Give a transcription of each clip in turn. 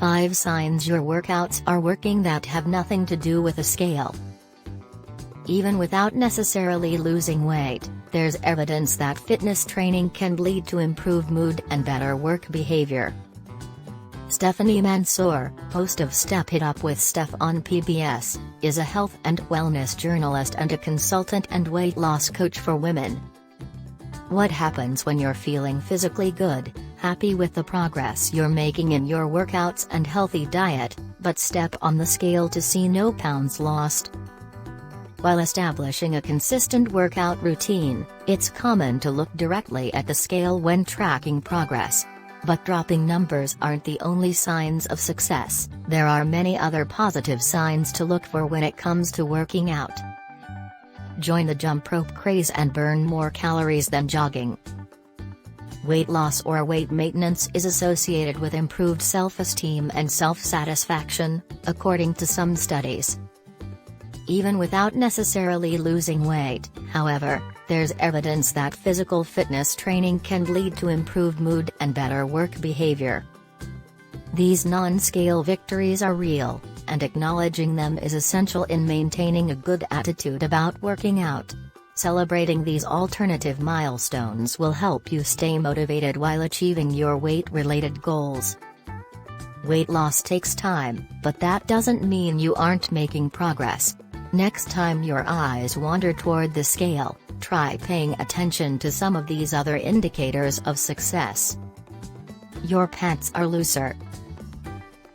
5 signs your workouts are working that have nothing to do with a scale. Even without necessarily losing weight, there's evidence that fitness training can lead to improved mood and better work behavior. Stephanie Mansour, host of Step It Up with Steph on PBS, is a health and wellness journalist and a consultant and weight loss coach for women. What happens when you're feeling physically good, happy with the progress you're making in your workouts and healthy diet, but step on the scale to see no pounds lost? While establishing a consistent workout routine, it's common to look directly at the scale when tracking progress. But dropping numbers aren't the only signs of success. There are many other positive signs to look for when it comes to working out. Join the jump rope craze and burn more calories than jogging. Weight loss or weight maintenance is associated with improved self-esteem and self-satisfaction, according to some studies. Even without necessarily losing weight, however, there's evidence that physical fitness training can lead to improved mood and better work behavior. These non-scale victories are real, and acknowledging them is essential in maintaining a good attitude about working out. Celebrating these alternative milestones will help you stay motivated while achieving your weight-related goals. Weight loss takes time, but that doesn't mean you aren't making progress. Next time your eyes wander toward the scale, try paying attention to some of these other indicators of success. Your pants are looser.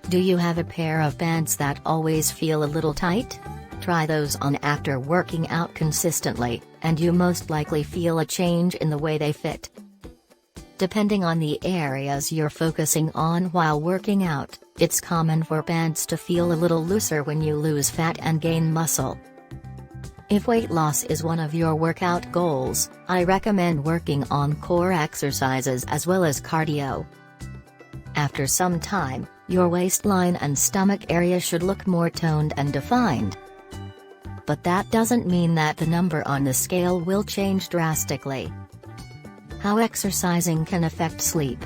Do you have a pair of pants that always feel a little tight? Try those on after working out consistently, and you most likely feel a change in the way they fit. Depending on the areas you're focusing on while working out, it's common for pants to feel a little looser when you lose fat and gain muscle. If weight loss is one of your workout goals, I recommend working on core exercises as well as cardio. After some time, your waistline and stomach area should look more toned and defined. But that doesn't mean that the number on the scale will change drastically. How exercising can affect sleep.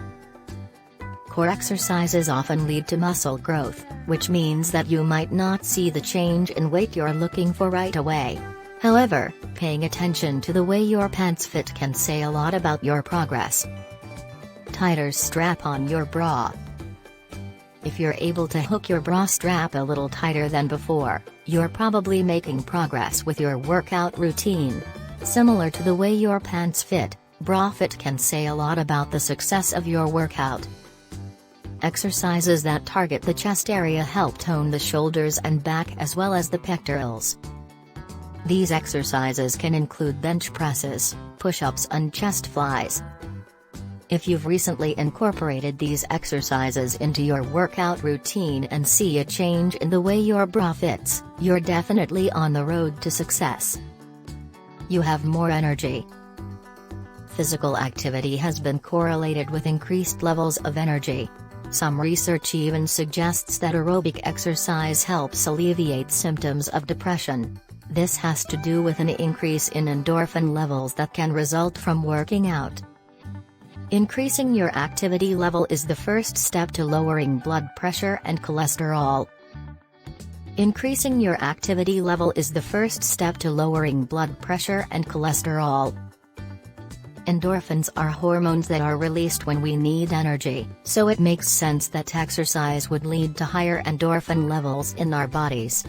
Core exercises often lead to muscle growth, which means that you might not see the change in weight you're looking for right away. However, paying attention to the way your pants fit can say a lot about your progress. Tighter strap on your bra. If you're able to hook your bra strap a little tighter than before, you're probably making progress with your workout routine. Similar to the way your pants fit, bra fit can say a lot about the success of your workout. Exercises that target the chest area help tone the shoulders and back as well as the pectorals. These exercises can include bench presses, push-ups and chest flies. If you've recently incorporated these exercises into your workout routine and see a change in the way your bra fits, you're definitely on the road to success. You have more energy. Physical activity has been correlated with increased levels of energy. Some research even suggests that aerobic exercise helps alleviate symptoms of depression. This has to do with an increase in endorphin levels that can result from working out. Increasing your activity level is the first step to lowering blood pressure and cholesterol. Increasing your activity level is the first step to lowering blood pressure and cholesterol. Endorphins are hormones that are released when we need energy, so it makes sense that exercise would lead to higher endorphin levels in our bodies.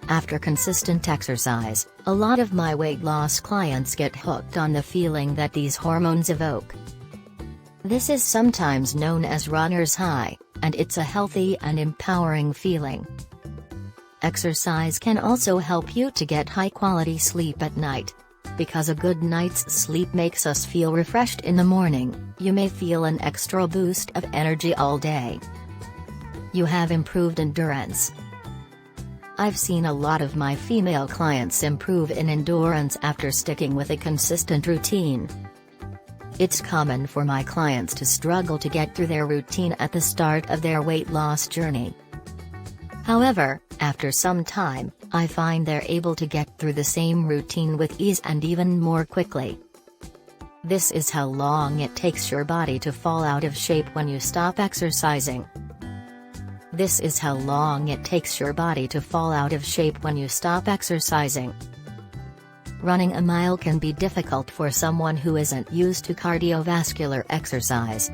After consistent exercise, a lot of my weight loss clients get hooked on the feeling that these hormones evoke. This is sometimes known as runner's high, and it's a healthy and empowering feeling. Exercise can also help you to get high-quality sleep at night. Because a good night's sleep makes us feel refreshed in the morning, you may feel an extra boost of energy all day. You have improved endurance. I've seen a lot of my female clients improve in endurance after sticking with a consistent routine. It's common for my clients to struggle to get through their routine at the start of their weight loss journey. However, after some time, I find they're able to get through the same routine with ease and even more quickly. This is how long it takes your body to fall out of shape when you stop exercising. This is how long it takes your body to fall out of shape when you stop exercising. Running a mile can be difficult for someone who isn't used to cardiovascular exercise.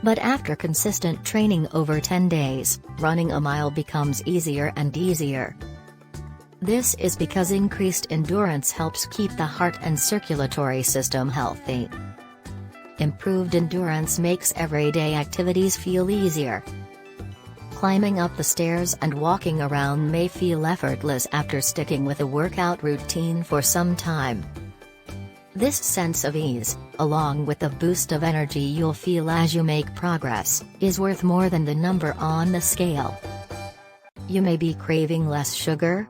But after consistent training over 10 days, running a mile becomes easier and easier. This is because increased endurance helps keep the heart and circulatory system healthy. Improved endurance makes everyday activities feel easier. Climbing up the stairs and walking around may feel effortless after sticking with a workout routine for some time. This sense of ease, along with the boost of energy you'll feel as you make progress, is worth more than the number on the scale. You may be craving less sugar.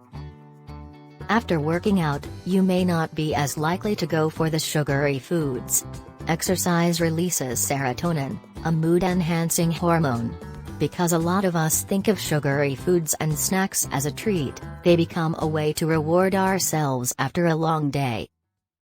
After working out, you may not be as likely to go for the sugary foods. Exercise releases serotonin, a mood-enhancing hormone. Because a lot of us think of sugary foods and snacks as a treat, they become a way to reward ourselves after a long day.